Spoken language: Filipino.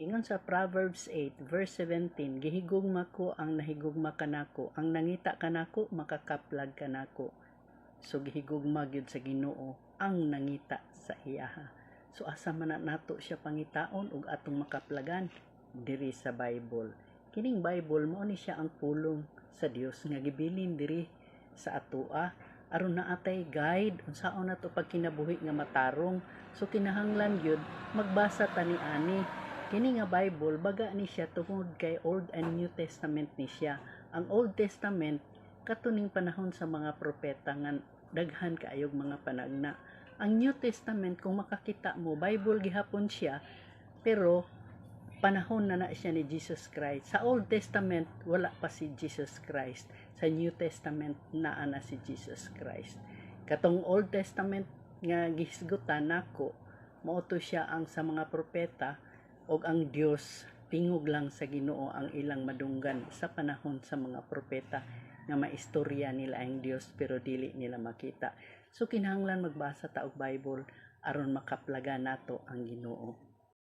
Ingon sa Proverbs 8 verse 17, gihigugma ko ang nahigugma kanako, ang nangita kanako makakaplag kanako. So gihigugma gyud sa Ginoo ang nangita sa iyaha. So asa man nato siya pangitaon ug atong makaplagan diri sa Bible. Kining Bible mao ni siya ang pulong sa Dios nga gibilin diri sa atoa aron naatay guide unsaon nato pagkinabuhi nga matarong. So kinahanglan gyud magbasa ta ni ani. Kini nga Bible baga ni siya tungod kay Old and New Testament ni siya. Ang Old Testament katuning panahon sa mga propeta nga daghan kaayog mga panagna. Ang New Testament kung makakita mo Bible gihapon siya pero panahon na siya ni Jesus Christ. Sa Old Testament wala pa si Jesus Christ. Sa New Testament naa na si Jesus Christ. Katong Old Testament nga gihisgutan nako mao to siya ang sa mga propeta og ang Dios tingog lang sa Ginoo ang ilang madunggan sa panahon sa mga propeta nga maistorya nila ang Dios pero dili nila makita. So kinahanglan magbasa ta og Bible aron makaplagan nato ang Ginoo.